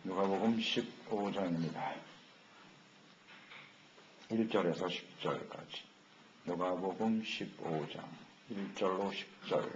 누가복음 15장입니다. 1절에서 10절까지. 누가복음 15장 1절로 10절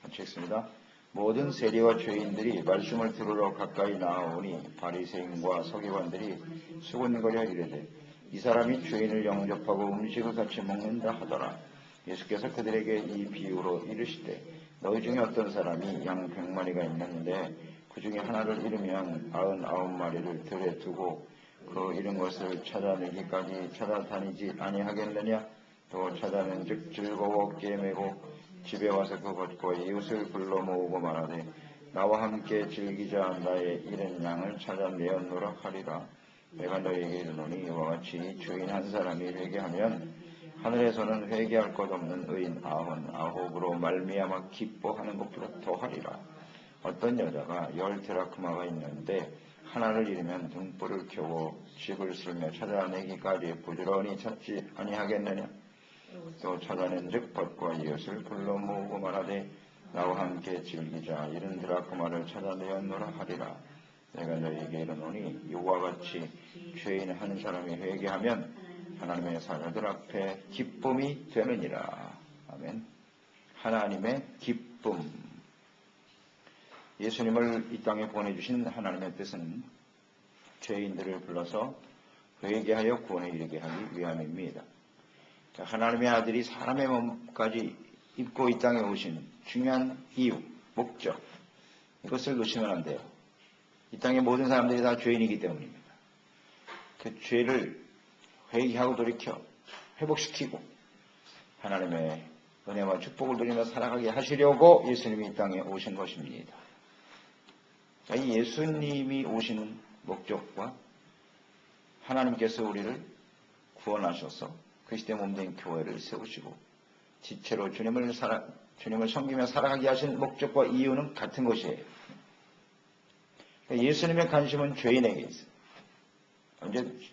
같이 읽습니다. 모든 세리와 죄인들이 말씀을 들으러 가까이 나아오니 바리새인과 서기관들이 수군거려 이르되 이 사람이 죄인을 영접하고 음식을 같이 먹는다 하더라. 예수께서 그들에게 이 비유로 이르시되 너희 중에 어떤 사람이 양 100마리가 있는데 그 중에 하나를 잃으면 99마리를 들에 두고 그 잃은 것을 찾아내기까지 찾아다니지 아니하겠느냐. 또 찾아낸즉 즐거워 어깨에 메고 집에 와서 그것과 이웃을 불러 모으고 말하되 나와 함께 즐기자. 나의 잃은 양을 찾아내었노라 하리라. 내가 너희에게 이르노니 이와 같이 주인 한 사람이 회개하면 하늘에서는 회개할 것 없는 의인 99으로 말미암아 기뻐하는 것보다 더하리라. 어떤 여자가 10드라크마가 있는데 하나를 잃으면 등불을 켜고 집을 쓸며 찾아내기까지 부지런히 찾지 아니하겠느냐. 또 찾아낸즉 밭과 이웃을 불러 모으고 말하되 나와 함께 즐기자. 70드라크마를 찾아내었노라 하리라. 내가 너희에게 이르노니 이와 같이 죄인 한 사람이 회개하면 하나님의 자녀들 앞에 기쁨이 되느니라. 아멘. 하나님의 기쁨. 예수님을 이 땅에 보내주신 하나님의 뜻은 죄인들을 불러서 회개하여 구원에 이르게 하기 위함입니다. 하나님의 아들이 사람의 몸까지 입고 이 땅에 오신 중요한 이유, 목적, 이것을 놓치면 안 돼요. 이 땅의 모든 사람들이 다 죄인이기 때문입니다. 그 죄를 회개하고 돌이켜 회복시키고 하나님의 은혜와 축복을 누리며 살아가게 하시려고 예수님이 이 땅에 오신 것입니다. 이 예수님이 오신 목적과 하나님께서 우리를 구원하셔서 그리스도의 몸된 교회를 세우시고 지체로 주님을 섬기며 살아가게 하신 목적과 이유는 같은 것이에요. 예수님의 관심은 죄인에게 있어요. 언제든지.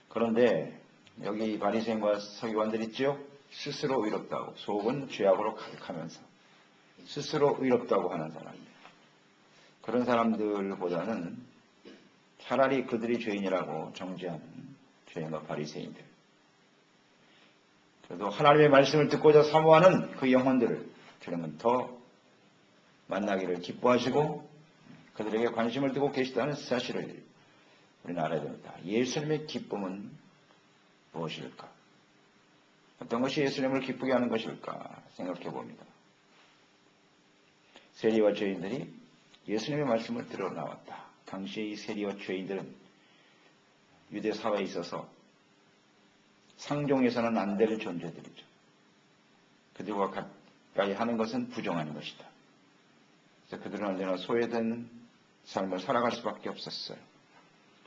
그런데 여기 바리새인과 서기관들 있죠? 스스로 의롭다고, 속은 죄악으로 가득하면서 스스로 의롭다고 하는 사람들. 그런 사람들보다는 차라리 그들이 죄인이라고 정죄하는 죄인과 바리새인들. 그래도 하나님의 말씀을 듣고자 사모하는 그 영혼들을 주님은 더 만나기를 기뻐하시고 그들에게 관심을 두고 계시다는 사실을 우리는 알아야 됩니다. 예수님의 기쁨은 무엇일까? 어떤 것이 예수님을 기쁘게 하는 것일까 생각해 봅니다. 세리와 죄인들이 예수님의 말씀을 들어 나왔다. 당시의 이 세리와 죄인들은 유대 사회에 있어서 상종해서는 안 될 존재들이죠. 그들과 가까이 하는 것은 부정한 것이다. 그래서 그들은 언제나 소외된 삶을 살아갈 수밖에 없었어요.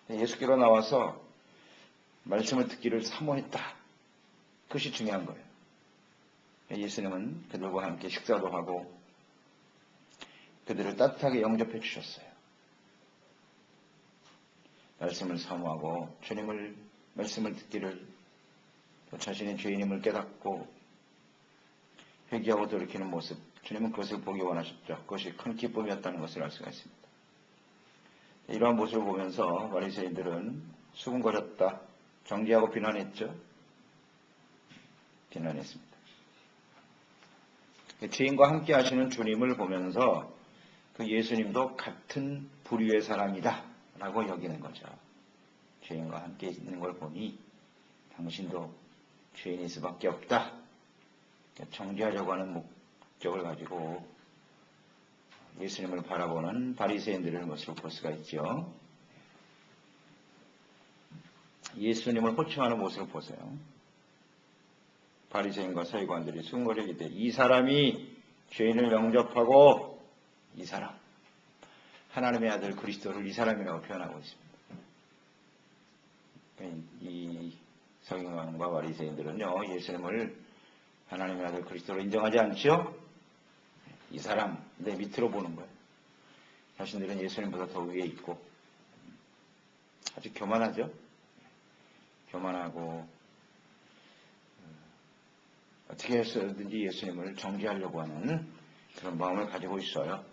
예수께로 나와서 말씀을 듣기를 사모했다. 그것이 중요한 거예요. 예수님은 그들과 함께 식사도 하고 그들을 따뜻하게 영접해 주셨어요. 말씀을 사모하고 주님을 말씀을 듣기를 또 자신의 죄인임을 깨닫고 회개하고 돌이키는 모습, 주님은 그것을 보기 원하셨죠. 그것이 큰 기쁨이었다는 것을 알 수가 있습니다. 이러한 모습을 보면서 바리새인들은 수군거렸다, 정죄하고 비난했죠. 비난했습니다. 죄인과 함께 하시는 주님을 보면서 그 예수님도 같은 부류의 사람이다 라고 여기는 거죠. 죄인과 함께 있는 걸 보니 당신도 죄인일 수밖에 없다. 정죄하려고 하는 목적을 가지고 예수님을 바라보는 바리새인들의 모습을 볼 수가 있죠. 예수님을 호칭하는 모습을 보세요. 바리새인과 서기관들이 수군거리게 돼 이 사람이 죄인을 영접하고 이 사람, 하나님의 아들 그리스도를 이 사람이라고 표현하고 있습니다. 이 서기관과 바리새인들은요, 예수님을 하나님의 아들 그리스도로 인정하지 않죠? 이 사람, 내 밑으로 보는 거예요. 자신들은 예수님보다 더 위에 있고 아주 교만하죠? 교만하고 어떻게 해서든지 예수님을 정죄하려고 하는 그런 마음을 가지고 있어요.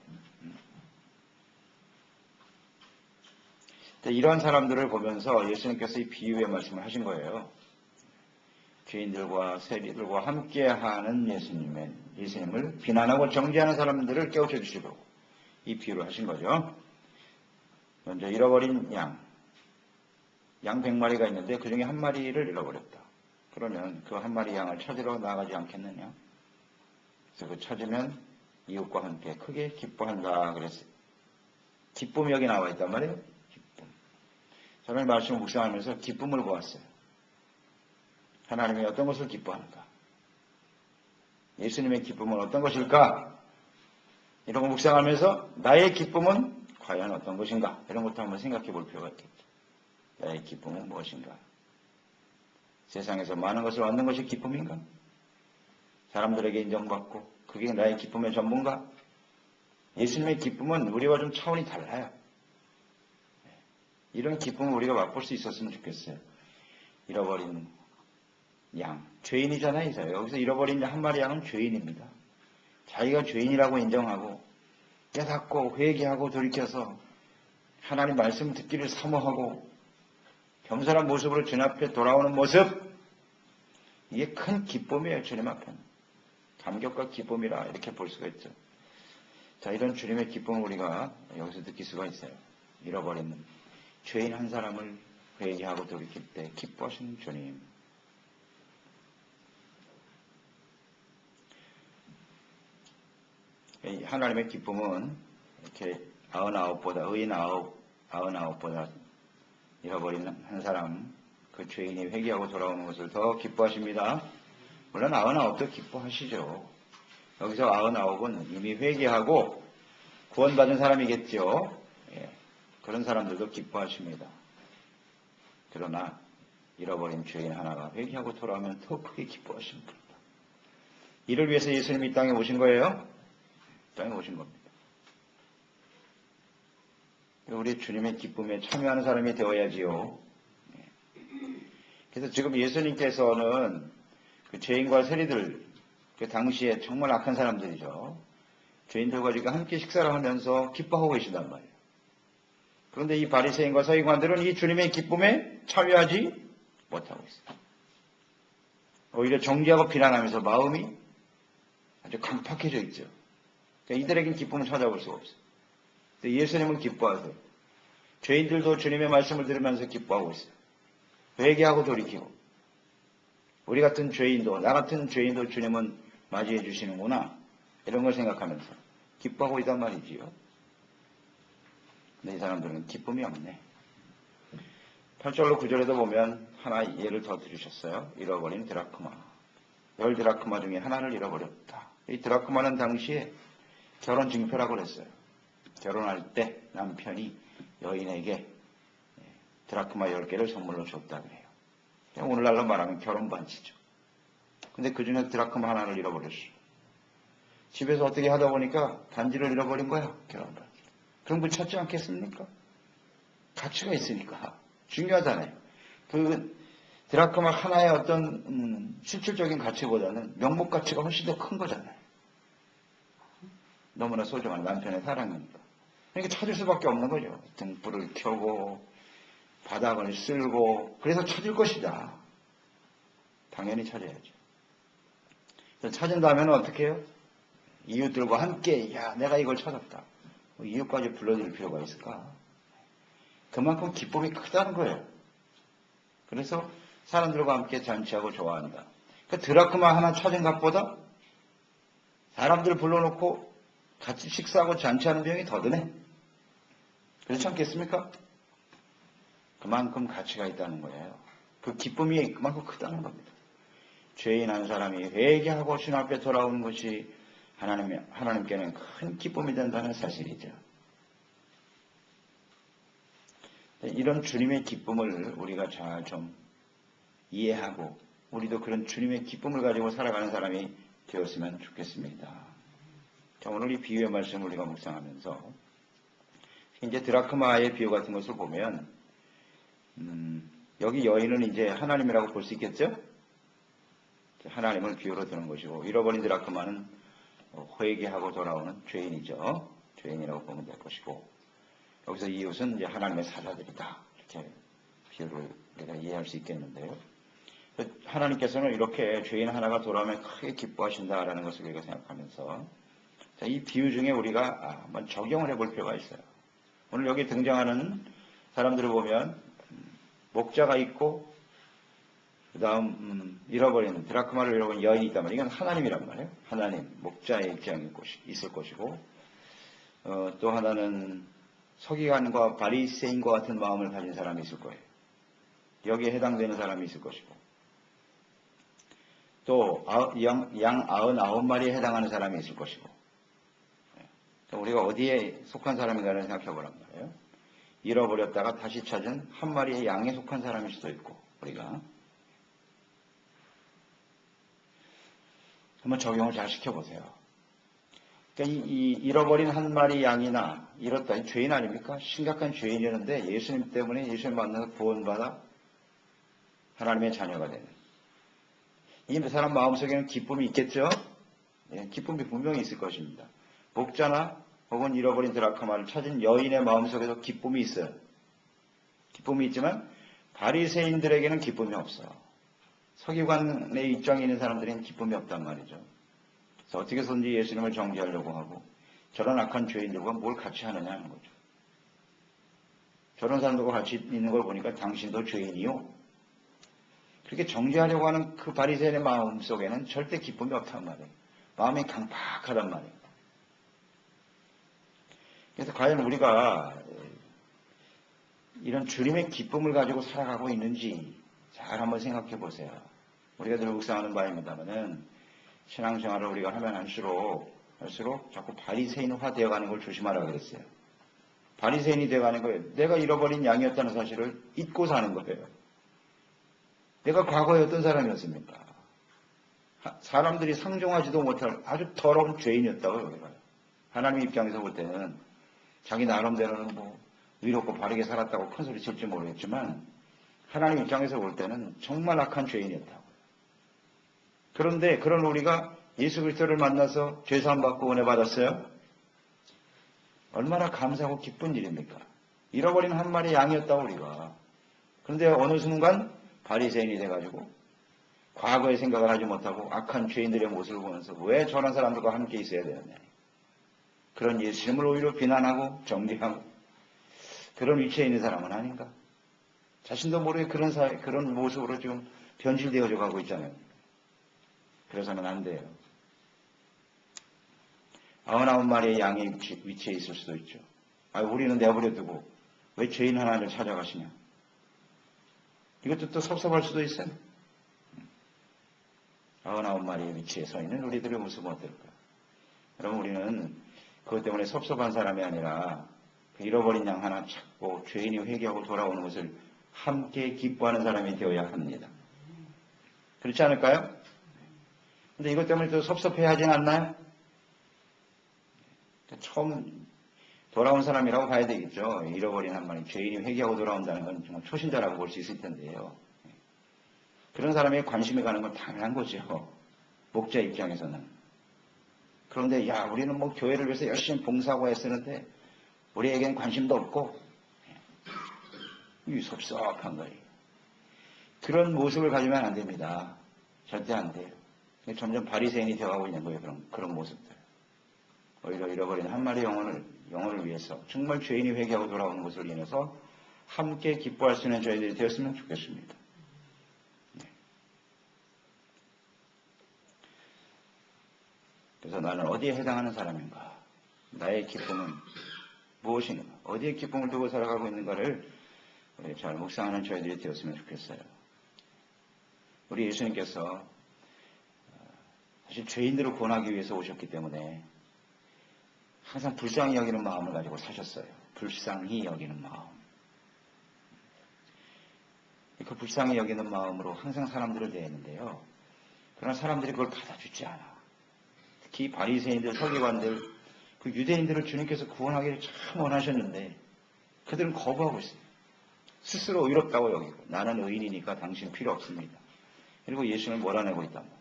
이러한 사람들을 보면서 예수님께서 이 비유의 말씀을 하신 거예요. 죄인들과 세리들과 함께하는 예수님을 비난하고 정죄하는 사람들을 깨우쳐 주시고 이 비유를 하신 거죠. 먼저 잃어버린 양 100마리가 있는데 그 중에 한 마리를 잃어버렸다. 그러면 그 한 마리 양을 찾으러 나가지 않겠느냐. 그래서 그 찾으면 이웃과 함께 크게 기뻐한다 그랬어요. 기쁨이 여기 나와 있단 말이에요. 기쁨. 저는 말씀을 묵상하면서 기쁨을 보았어요. 하나님이 어떤 것을 기뻐하는가? 예수님의 기쁨은 어떤 것일까? 이런 거 묵상하면서 나의 기쁨은 과연 어떤 것인가? 이런 것도 한번 생각해 볼 필요가 있겠죠. 나의 기쁨은 무엇인가? 세상에서 많은 것을 얻는 것이 기쁨인가? 사람들에게 인정받고 그게 나의 기쁨의 전부인가? 예수님의 기쁨은 우리와 좀 차원이 달라요. 이런 기쁨을 우리가 맛볼 수 있었으면 좋겠어요. 잃어버린 양, 죄인이잖아요. 여기서 잃어버린 한 마리 양은 죄인입니다. 자기가 죄인이라고 인정하고 깨닫고 회개하고 돌이켜서 하나님 말씀 듣기를 사모하고 겸손한 모습으로 주님 앞에 돌아오는 모습, 이게 큰 기쁨이에요. 주님 앞에는 감격과 기쁨이라 이렇게 볼 수가 있죠. 자, 이런 주님의 기쁨을 우리가 여기서 느낄 수가 있어요. 잃어버린 죄인 한 사람을 회개하고 돌이킬 때 기뻐하시는 주님. 하나님의 기쁨은 이렇게 99보다 의인 99보다 잃어버린 한 사람, 그 죄인이 회개하고 돌아오는 것을 더 기뻐하십니다. 물론 99도 기뻐하시죠. 여기서 99은 이미 회개하고 구원받은 사람이겠죠. 그런 사람들도 기뻐하십니다. 그러나 잃어버린 죄인 하나가 회개하고 돌아오면 더 크게 기뻐하십니다. 이를 위해서 예수님이 이 땅에 오신 거예요. 땅에 오신 겁니다. 우리 주님의 기쁨에 참여하는 사람이 되어야지요. 그래서 지금 예수님께서는 그 죄인과 세리들, 그 당시에 정말 악한 사람들이죠. 죄인들과 지금 함께 식사를 하면서 기뻐하고 계신단 말이에요. 그런데 이 바리새인과 서기관들은 이 주님의 기쁨에 참여하지 못하고 있어요. 오히려 정죄하고 비난하면서 마음이 아주 강팍해져 있죠. 그러니까 이들에겐 기쁨을 찾아볼 수가 없어요. 예수님은 기뻐하세요. 죄인들도 주님의 말씀을 들으면서 기뻐하고 있어요. 회개하고 돌이키고 우리 같은 죄인도, 나 같은 죄인도 주님은 맞이해 주시는구나, 이런 걸 생각하면서 기뻐하고 있단 말이지요. 근데 이 사람들은 기쁨이 없네. 8절로 9절에도 보면 하나 예를 더 들으셨어요. 잃어버린 드라크마. 10드라크마 중에 하나를 잃어버렸다. 이 드라크마는 당시에 결혼 증표라고 그랬어요. 결혼할 때 남편이 여인에게 드라크마 10개를 선물로 줬다 그래요. 오늘날로 말하면 결혼 반지죠. 근데 그 중에 드라크마 하나를 잃어버렸어. 집에서 어떻게 하다 보니까 반지를 잃어버린 거야. 결혼 반지. 그럼 그 찾지 않겠습니까? 가치가 있으니까. 중요하잖아요. 그 드라크마 하나의 어떤 실질적인 가치보다는 명목 가치가 훨씬 더 큰 거잖아요. 너무나 소중한 남편의 사랑이니까. 그러니까 찾을 수밖에 없는 거죠. 등불을 켜고 바닥을 쓸고 그래서 찾을 것이다. 당연히 찾아야죠. 찾은 다음에는 어떻게 해요? 이웃들과 함께 야 내가 이걸 찾았다. 이웃까지 불러드릴 필요가 있을까? 그만큼 기쁨이 크다는 거예요. 그래서 사람들과 함께 잔치하고 좋아한다. 그 드라크마 하나 찾은 것보다 사람들 불러놓고 같이 식사하고 잔치하는 비용이 더 드네. 그렇지 않겠습니까? 그만큼 가치가 있다는 거예요. 그 기쁨이 그만큼 크다는 겁니다. 죄인 한 사람이 회개하고 주님 앞에 돌아오는 것이 하나님께는 큰 기쁨이 된다는 사실이죠. 이런 주님의 기쁨을 우리가 잘 좀 이해하고 우리도 그런 주님의 기쁨을 가지고 살아가는 사람이 되었으면 좋겠습니다. 자, 오늘 이 비유의 말씀을 우리가 묵상하면서 이제 드라크마의 비유 같은 것을 보면 여기 여인은 이제 하나님이라고 볼 수 있겠죠? 하나님을 비유로 드는 것이고 잃어버린 드라크마는 회개하고 돌아오는 죄인이죠. 죄인이라고 보면 될 것이고, 여기서 이웃은 이제 하나님의 사자들이다. 이렇게 비유를 우리가 이해할 수 있겠는데요. 하나님께서는 이렇게 죄인 하나가 돌아오면 크게 기뻐하신다라는 것을 우리가 생각하면서 이 비유 중에 우리가 한번 적용을 해볼 필요가 있어요. 오늘 여기 등장하는 사람들을 보면 목자가 있고 그 다음 잃어버린 드라크마를 잃어버린 여인이 있단 말이에요. 이건 하나님이란 말이에요. 하나님, 목자의 입장이 있을 것이고 또 하나는 서기관과 바리새인과 같은 마음을 가진 사람이 있을 거예요. 여기에 해당되는 사람이 있을 것이고 또 양 99마리에 해당하는 사람이 있을 것이고 우리가 어디에 속한 사람인가를 생각해 보란 말이에요. 잃어버렸다가 다시 찾은 한 마리의 양에 속한 사람일 수도 있고 우리가 한번 적용을 잘 시켜보세요. 그러니까 이 잃어버린 한 마리 양이나 잃었다. 죄인 아닙니까? 심각한 죄인이었는데 예수님 때문에 예수님 만나서 구원받아 하나님의 자녀가 되는. 이 사람 마음속에는 기쁨이 있겠죠? 네, 기쁨이 분명히 있을 것입니다. 목자나 혹은 잃어버린 드라크마를 찾은 여인의 마음속에도 기쁨이 있어요. 기쁨이 있지만 바리새인들에게는 기쁨이 없어요. 서기관의 입장에 있는 사람들에게는 기쁨이 없단 말이죠. 그래서 어떻게 해서든지 예수님을 정죄하려고 하고 저런 악한 죄인들과 뭘 같이 하느냐 하는 거죠. 저런 사람들과 같이 있는 걸 보니까 당신도 죄인이요. 그렇게 정죄하려고 하는 그 바리새인의 마음 속에는 절대 기쁨이 없단 말이에요. 마음이 강팍하단 말이에요. 그래서 과연 우리가 이런 주님의 기쁨을 가지고 살아가고 있는지 잘 한번 생각해 보세요. 우리가 늘 묵상하는 바입니다만은 신앙생활을 우리가 하면 할수록 자꾸 바리새인화 되어가는 걸 조심하라고 그랬어요. 바리새인이 되어가는 거예요. 내가 잃어버린 양이었다는 사실을 잊고 사는 거예요. 내가 과거에 어떤 사람이었습니까? 사람들이 상종하지도 못할 아주 더러운 죄인이었다고 여기가요. 하나님 입장에서 볼 때는 자기 나름대로는 의롭고 바르게 살았다고 큰 소리 칠지 모르겠지만 하나님 입장에서 볼 때는 정말 악한 죄인이었다고. 그런데 그런 우리가 예수 그리스도를 만나서 죄사함 받고 은혜 받았어요? 얼마나 감사하고 기쁜 일입니까? 잃어버린 한 마리 양이었다고 우리가. 그런데 어느 순간 바리새인이 돼가지고 과거의 생각을 하지 못하고 악한 죄인들의 모습을 보면서 왜 저런 사람들과 함께 있어야 되느냐. 그런 예수님을 오히려 비난하고 정죄하고 그런 위치에 있는 사람은 아닌가. 자신도 모르게 그런 모습으로 지금 변질되어져 가고 있잖아요. 그래서는 안 돼요. 99마리의 양의 위치에 있을 수도 있죠. 우리는 내버려 두고 왜 죄인 하나를 찾아가시냐. 이것도 또 섭섭할 수도 있어요. 99마리의 위치에 서 있는 우리들의 모습은 어떨까? 여러분 우리는 그것 때문에 섭섭한 사람이 아니라 그 잃어버린 양 하나 찾고 죄인이 회개하고 돌아오는 것을 함께 기뻐하는 사람이 되어야 합니다. 그렇지 않을까요? 근데 이것 때문에 또 섭섭해하진 않나요? 처음 돌아온 사람이라고 봐야 되겠죠. 잃어버린 한 마리 죄인이 회개하고 돌아온다는 건 정말 초신자라고 볼 수 있을 텐데요. 그런 사람에게 관심이 가는 건 당연한 거죠. 목자 입장에서는. 그런데 우리는 교회를 위해서 열심히 봉사하고 했었는데 우리에겐 관심도 없고 섭섭한 거예요. 그런 모습을 가지면 안 됩니다. 절대 안 돼요. 점점 바리새인이 되어가고 있는 거예요. 그런 모습들. 오히려 잃어버린 한 마리 영혼을 위해서 정말 죄인이 회개하고 돌아오는 것을 인해서 함께 기뻐할 수 있는 저희들이 되었으면 좋겠습니다. 그래서 나는 어디에 해당하는 사람인가? 나의 기쁨은 무엇인가? 어디에 기쁨을 두고 살아가고 있는가를 잘 묵상하는 저희들이 되었으면 좋겠어요. 우리 예수님께서 사실 죄인들을 구원하기 위해서 오셨기 때문에 항상 불쌍히 여기는 마음을 가지고 사셨어요. 불쌍히 여기는 마음. 그 불쌍히 여기는 마음으로 항상 사람들을 대했는데요. 그러나 사람들이 그걸 받아주지 않아. 특히 바리새인들, 서기관들, 그 유대인들을 주님께서 구원하기를 참 원하셨는데 그들은 거부하고 있어요. 스스로 의롭다고 여기고 나는 의인이니까 당신 필요 없습니다. 그리고 예수님을 몰아내고 있단 말이에요.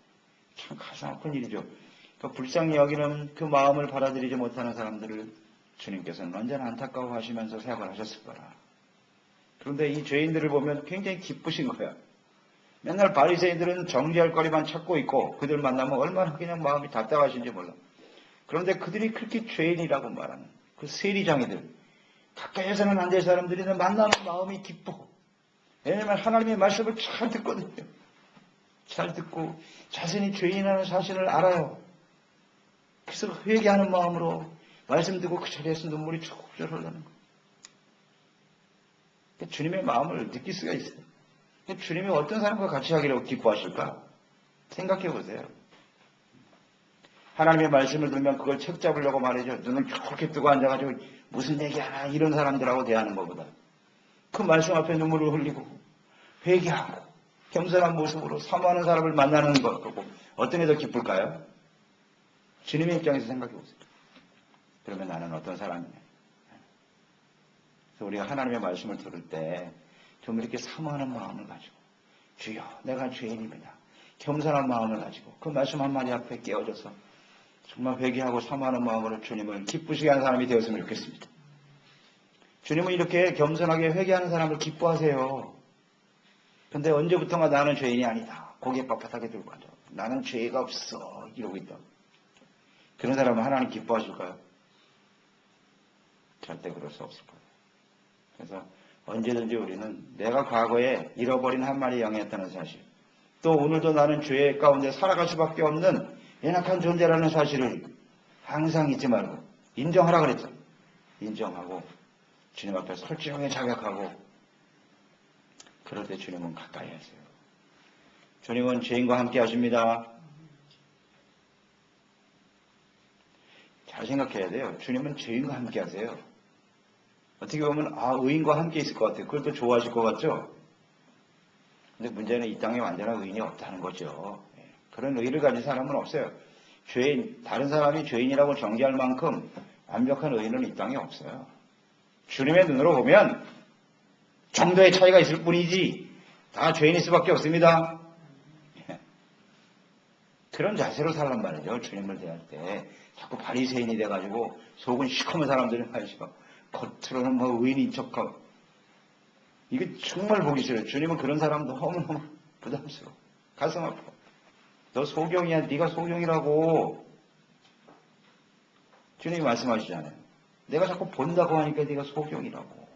참 가슴 아픈 일이죠. 그 불쌍히 여기는 그 마음을 받아들이지 못하는 사람들을 주님께서는 언제나 안타까워하시면서 생각을 하셨을 거라. 그런데 이 죄인들을 보면 굉장히 기쁘신 거야. 맨날 바리새인들은 정죄할 거리만 찾고 있고 그들 만나면 얼마나 그냥 마음이 답답하신지 몰라. 그런데 그들이 그렇게 죄인이라고 말하는 그 세리장이들, 가까이에서는 안 될 사람들이 만나면 마음이 기뻐. 왜냐하면 하나님의 말씀을 잘 듣거든요. 잘 듣고 자신이 죄인이라는 사실을 알아요. 그래서 회개하는 마음으로 말씀 듣고 그 자리에서 눈물이 쭉 흘러는 거예요. 주님의 마음을 느낄 수가 있어요. 주님이 어떤 사람과 같이 하기로 기뻐하실까? 생각해 보세요. 하나님의 말씀을 들으면 그걸 책 잡으려고 말이죠. 눈을 좋게 뜨고 앉아가지고 무슨 얘기하나 이런 사람들하고 대하는 것보다 그 말씀 앞에 눈물을 흘리고 회개하고 겸손한 모습으로 사모하는 사람을 만나는 것 보고 어떤 게 더 기쁠까요? 주님의 입장에서 생각해 보세요. 그러면 나는 어떤 사람이냐? 그래서 우리가 하나님의 말씀을 들을 때 좀 이렇게 사모하는 마음을 가지고 주여 내가 죄인입니다. 겸손한 마음을 가지고 그 말씀 한마디 앞에 깨어져서 정말 회개하고 사모하는 마음으로 주님을 기쁘시게 하는 사람이 되었으면 좋겠습니다. 주님은 이렇게 겸손하게 회개하는 사람을 기뻐하세요. 그런데 언제부턴가 나는 죄인이 아니다. 고개 빳빳하게 들고 앉아. 나는 죄가 없어. 이러고 있다. 그런 사람은 하나님 기뻐하실까요? 절대 그럴 수 없을 거예요. 그래서 언제든지 우리는 내가 과거에 잃어버린 한 마리 양이었다는 사실, 또 오늘도 나는 죄 가운데 살아갈 수밖에 없는 연약한 존재라는 사실을 항상 잊지 말고 인정하라 그랬죠. 인정하고 주님 앞에 솔직하게 자백하고 그럴 때 주님은 가까이 하세요. 주님은 죄인과 함께 하십니다. 잘 생각해야 돼요. 주님은 죄인과 함께 하세요. 어떻게 보면 의인과 함께 있을 것 같아요. 그걸 또 좋아하실 것 같죠? 근데 문제는 이 땅에 완전한 의인이 없다는 거죠. 그런 의의를 가진 사람은 없어요. 죄인, 다른 사람이 죄인이라고 정죄할 만큼 완벽한 의인은 이 땅에 없어요. 주님의 눈으로 보면 정도의 차이가 있을 뿐이지 다 죄인일 수밖에 없습니다. 그런 자세로 살란 말이죠. 주님을 대할 때 자꾸 바리새인이 돼가지고 속은 시커먼 사람들이 말이죠. 겉으로는 뭐 의인인 척하고 이게 정말 보기 싫어요. 주님은 그런 사람 너무너무 부담스러워. 가슴 아파. 너 소경이야. 네가 소경이라고. 주님이 말씀하시잖아요. 내가 자꾸 본다고 하니까 네가 소경이라고.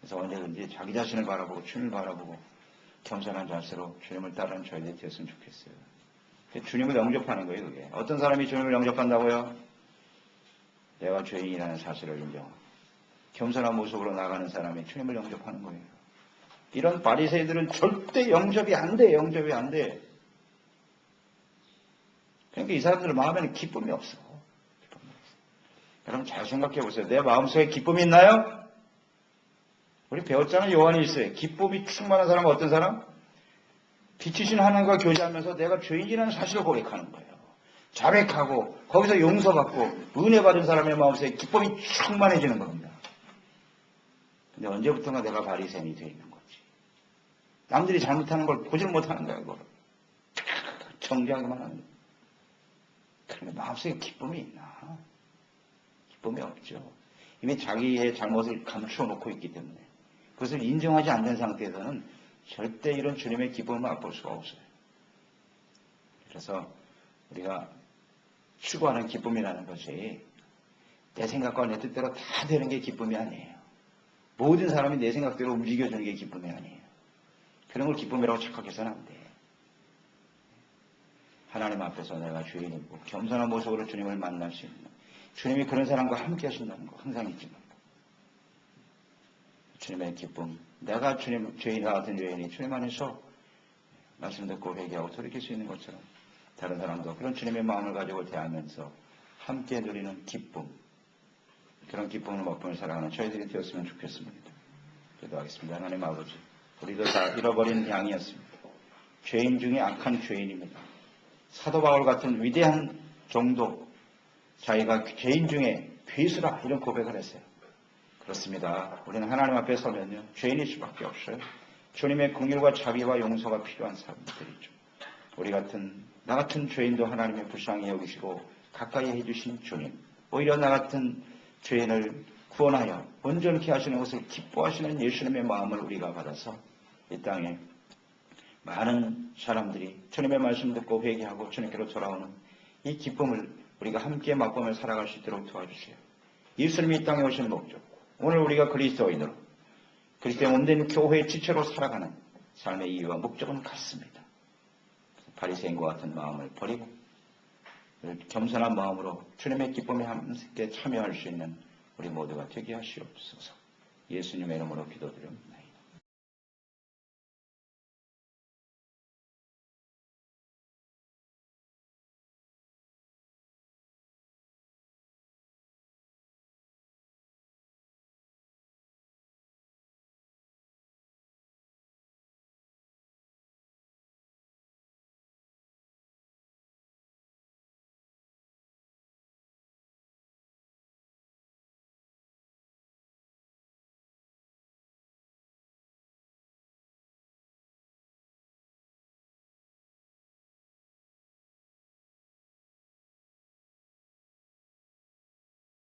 그래서 언제든지 자기 자신을 바라보고 주님을 바라보고 겸손한 자세로 주님을 따르는 저희들이 되었으면 좋겠어요. 주님을 영접하는 거예요. 그게. 어떤 사람이 주님을 영접한다고요? 내가 죄인이라는 사실을 인정하고 겸손한 모습으로 나가는 사람이 주님을 영접하는 거예요. 이런 바리새인들은 절대 영접이 안 돼. 영접이 안 돼. 그러니까 이 사람들 마음에는 기쁨이 없어. 여러분 잘 생각해 보세요. 내 마음속에 기쁨이 있나요? 우리 배웠잖아요. 요한일서에. 기쁨이 충만한 사람은 어떤 사람? 빛이신 하나님과 교제하면서 내가 죄인이라는 사실을 고백하는 거예요. 자백하고 거기서 용서받고 은혜 받은 사람의 마음속에 기쁨이 충만해지는 겁니다. 근데 언제부턴가 내가 바리새인이 되어 있는 거지. 남들이 잘못하는 걸 보질 못하는 거야. 이걸 정죄하기만 하는 거야. 그런데 마음속에 기쁨이 있나? 기쁨이 없죠. 이미 자기의 잘못을 감추어 놓고 있기 때문에 그것을 인정하지 않는 상태에서는 절대 이런 주님의 기쁨을 맛볼 수가 없어요. 그래서 우리가 추구하는 기쁨이라는 것이 내 생각과 내 뜻대로 다 되는 게 기쁨이 아니에요. 모든 사람이 내 생각대로 움직여주는 게 기쁨이 아니에요. 그런 걸 기쁨이라고 착각해서는 안 돼. 하나님 앞에서 내가 죄인이고 겸손한 모습으로 주님을 만날 수 있는 주님이 그런 사람과 함께 하신다는 거 항상 잊지 말고 주님의 기쁨, 내가 죄인 같은 죄인이 주님 안에서 말씀 듣고 회개하고 돌이킬 수 있는 것처럼 다른 사람도 그런 주님의 마음을 가지고 대하면서 함께 누리는 기쁨, 그런 기쁨을 맛보며 살아가는 저희들이 되었으면 좋겠습니다. 기도하겠습니다. 하나님 아버지, 우리도 다 잃어버린 양이었습니다. 죄인 중에 악한 죄인입니다. 사도 바울 같은 위대한 종도 자기가 죄인 중에 괴수라 이런 고백을 했어요. 그렇습니다. 우리는 하나님 앞에 서면요 죄인일 수밖에 없어요. 주님의 긍휼과 자비와 용서가 필요한 사람들이죠. 우리 같은 나 같은 죄인도 하나님의 불쌍히 여기시고 가까이 해주신 주님, 오히려 나 같은 죄인을 구원하여 온전케 하시는 것을 기뻐하시는 예수님의 마음을 우리가 받아서 이 땅에 많은 사람들이 주님의 말씀 듣고 회개하고 주님께로 돌아오는 이 기쁨을 우리가 함께 맛보며 살아갈 수 있도록 도와주세요. 예수님이 이 땅에 오신 목적, 오늘 우리가 그리스도인으로 그리스도의 몸된 교회의 지체로 살아가는 삶의 이유와 목적은 같습니다. 바리새인과 같은 마음을 버리고 겸손한 마음으로 주님의 기쁨에 함께 참여할 수 있는 우리 모두가 되게 하시옵소서. 예수님의 이름으로 기도드립니다.